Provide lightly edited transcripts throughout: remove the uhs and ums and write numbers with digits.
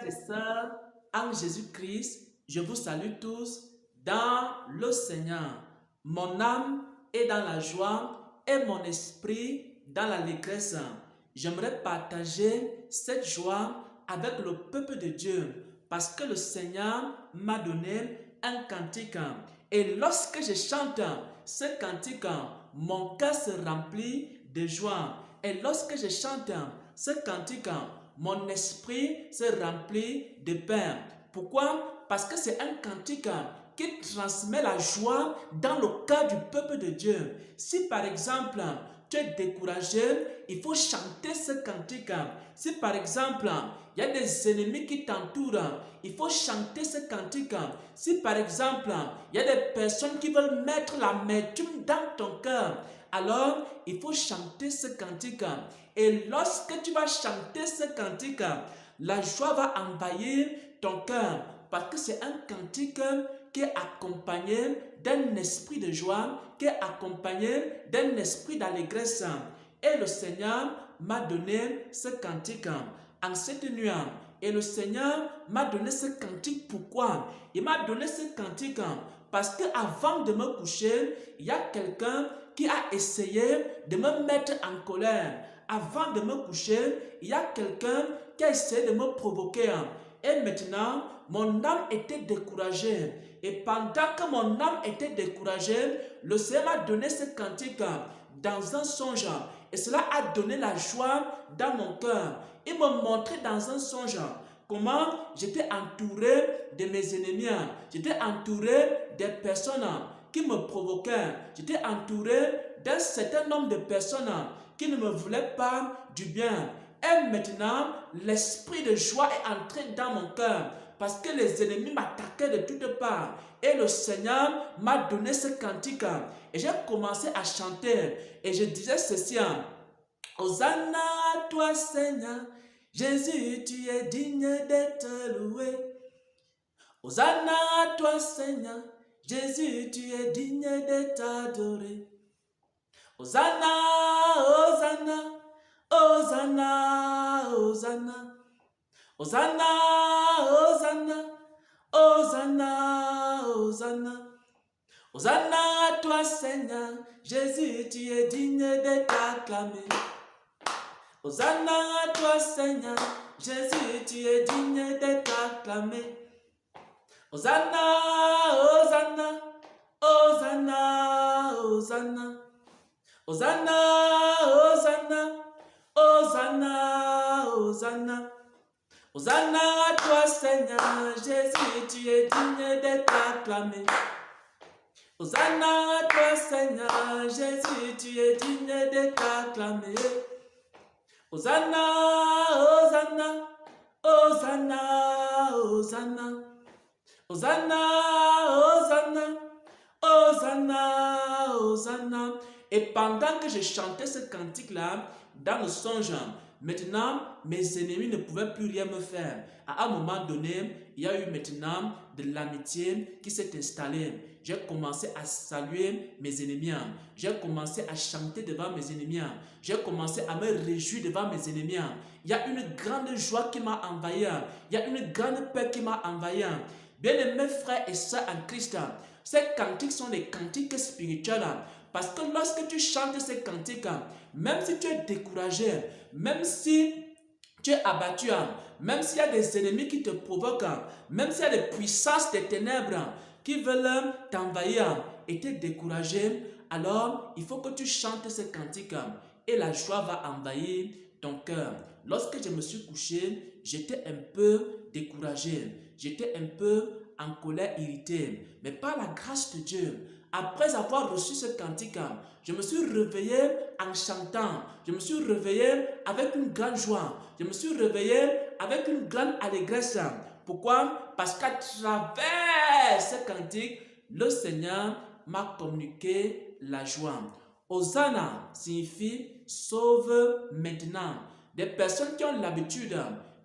frères et sœurs, en Jésus-Christ, je vous salue tous dans le Seigneur. Mon âme est dans la joie et mon esprit dans l'allégresse. J'aimerais partager cette joie avec le peuple de Dieu parce que le Seigneur m'a donné un cantique. Et lorsque je chante ce cantique, mon cœur se remplit de joie. Et lorsque je chante ce cantique, mon esprit se remplit de paix. Pourquoi? Parce que c'est un cantique qui transmet la joie dans le cœur du peuple de Dieu. Si par exemple, tu es découragé, il faut chanter ce cantique. Si par exemple, il y a des ennemis qui t'entourent, il faut chanter ce cantique. Si par exemple, il y a des personnes qui veulent mettre l'amertume dans ton cœur, alors il faut chanter ce cantique. Et lorsque tu vas chanter ce cantique, la joie va envahir ton cœur parce que c'est un cantique qui est accompagné d'un esprit de joie, qui est accompagné d'un esprit d'allégresse. Et le Seigneur m'a donné ce cantique en cette nuit. Et le Seigneur m'a donné ce cantique. Pourquoi? Il m'a donné ce cantique parce qu'avant de me coucher, il y a quelqu'un qui a essayé de me mettre en colère. Avant de me coucher, il y a quelqu'un qui a essayé de me provoquer. Et maintenant, mon âme était découragée. Et pendant que mon âme était découragée, le Seigneur m'a donné ce cantique dans un songe. Et cela a donné la joie dans mon cœur. Il m'a montré dans un songe comment j'étais entouré de mes ennemis. J'étais entouré des personnes qui me provoquaient. J'étais entouré d'un certain nombre de personnes qui ne me voulaient pas du bien. Et maintenant, l'esprit de joie est entré dans mon cœur parce que les ennemis m'attaquaient de toutes parts. Et le Seigneur m'a donné ce cantique. Et j'ai commencé à chanter. Et je disais ceci. Hosanna à toi, Seigneur. Jésus, tu es digne d'être loué. Hosanna à toi, Seigneur. Jésus, tu es digne d'être adoré. Hosanna, Hosanna, Hosanna, Hosanna. Hosanna, Hosanna, Hosanna, Hosanna. Hosanna à toi, Seigneur. Jésus, tu es digne d'être acclamé. Hosanna à toi, Seigneur. Jésus, tu es digne d'être acclamé. Hosanna, Hosanna, Hosanna, Hosanna. Hosanna, Hosanna, Hosanna, Hosanna. Hosanna à toi, Seigneur. Jésus, tu es digne d'être acclamé. Hosanna à toi, Seigneur. Jésus, tu es digne d'être acclamé. Hosanna, Hosanna, Hosanna, Hosanna. Hosanna, Hosanna, Hosanna, Hosanna. Et pendant que je chantais ce cantique-là, dans le songe, maintenant, mes ennemis ne pouvaient plus rien me faire. À un moment donné, il y a eu maintenant de l'amitié qui s'est installée. J'ai commencé à saluer mes ennemis. J'ai commencé à chanter devant mes ennemis. J'ai commencé à me réjouir devant mes ennemis. Il y a une grande joie qui m'a envahi. Il y a une grande paix qui m'a envahi. Bien-aimés frères et sœurs en Christ, ces cantiques sont des cantiques spirituels. Parce que lorsque tu chantes ces cantiques, même si tu es découragé, même si tu es abattu, même s'il y a des ennemis qui te provoquent, même s'il y a des puissances des ténèbres qui veulent t'envahir et te décourager, alors il faut que tu chantes ces cantiques et la joie va envahir ton cœur. Lorsque je me suis couché, j'étais un peu découragé, j'étais un peu en colère, irrité, mais par la grâce de Dieu, après avoir reçu ce cantique, je me suis réveillé en chantant. Je me suis réveillé avec une grande joie. Je me suis réveillé avec une grande allégresse. Pourquoi? Parce qu'à travers ce cantique, le Seigneur m'a communiqué la joie. Hosanna signifie sauve maintenant. Des personnes qui ont l'habitude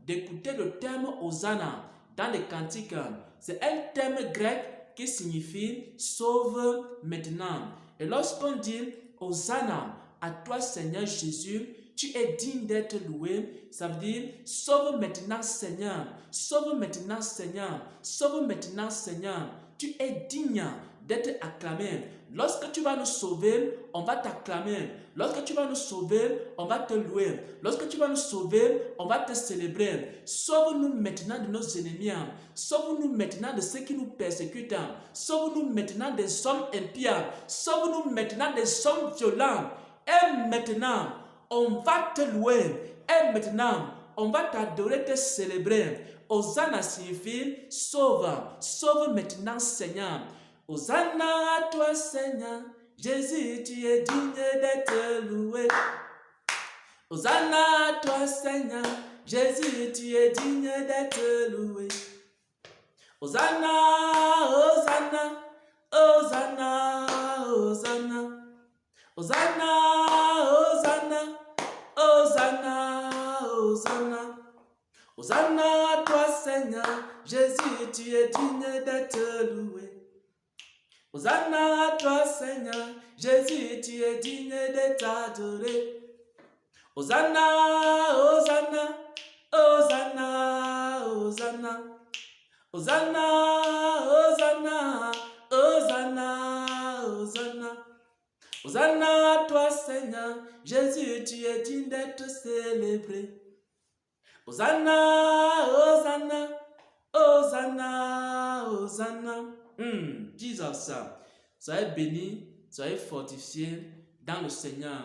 d'écouter le terme Hosanna dans les cantiques, c'est un terme grec qui signifie sauve maintenant. Et lorsqu'on dit Hosanna à toi Seigneur Jésus, tu es digne d'être loué. Ça veut dire, sauve maintenant Seigneur, sauve maintenant Seigneur, sauve maintenant Seigneur. Tu es digne d'être acclamé. Lorsque tu vas nous sauver, on va t'acclamer. Lorsque tu vas nous sauver, on va te louer. Lorsque tu vas nous sauver, on va te célébrer. Sauve-nous maintenant de nos ennemis. Sauve-nous maintenant de ceux qui nous persécutent. Sauve-nous maintenant des hommes impies. Sauve-nous maintenant des hommes violents. Et maintenant, on va te louer. Et maintenant, on va t'adorer, te célébrer. Hosanna signifie sauve. Sauve maintenant, Seigneur. Hosanna à toi, Seigneur. Jésus, tu es digne d'être loué. Hosanna à toi, Seigneur. Jésus, tu es digne d'être loué. Hosanna, Hosanna, Hosanna, Hosanna. Hosanna, Hosanna, Hosanna, Hosanna. Hosanna à toi, Seigneur. Jésus, tu es digne d'être loué. Hosanna à toi, Seigneur. Jésus, tu es digne d'être adoré. Hosanna, Hosanna, Hosanna, Hosanna. Hosanna, Hosanna, Hosanna, Hosanna. Hosanna à toi, Seigneur. Jésus, tu es digne d'être célébré. Hosanna, Hosanna, Hosanna, Hosanna. Jesus, soyez bénis, soyez fortifiés dans le Seigneur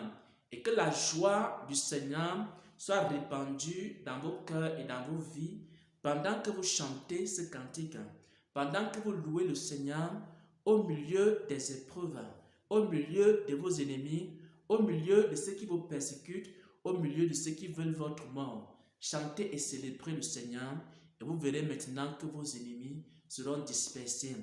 et que la joie du Seigneur soit répandue dans vos cœurs et dans vos vies pendant que vous chantez ce cantique, pendant que vous louez le Seigneur au milieu des épreuves, au milieu de vos ennemis, au milieu de ceux qui vous persécutent, au milieu de ceux qui veulent votre mort. Chantez et célébrez le Seigneur et vous verrez maintenant que vos ennemis seront dispersés.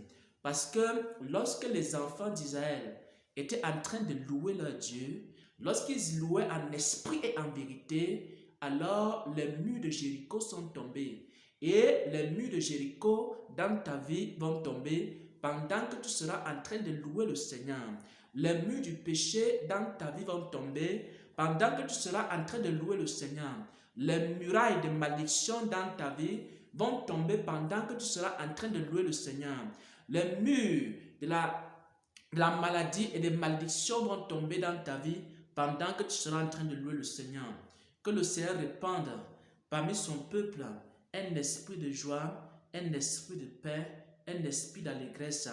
Parce que lorsque les enfants d'Israël étaient en train de louer leur Dieu, lorsqu'ils louaient en esprit et en vérité, alors les murs de Jéricho sont tombés. Et les murs de Jéricho dans ta vie vont tomber pendant que tu seras en train de louer le Seigneur. Les murs du péché dans ta vie vont tomber pendant que tu seras en train de louer le Seigneur. Les murailles de malédiction dans ta vie vont tomber pendant que tu seras en train de louer le Seigneur. Les murs de la maladie et des malédictions vont tomber dans ta vie pendant que tu seras en train de louer le Seigneur. Que le Seigneur répande parmi son peuple un esprit de joie, un esprit de paix, un esprit d'allégresse.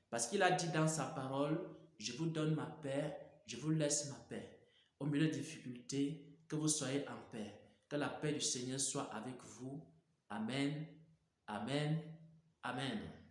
Parce qu'il a dit dans sa parole, je vous donne ma paix, je vous laisse ma paix. Au milieu des difficultés, que vous soyez en paix. Que la paix du Seigneur soit avec vous. Amen, amen, amen.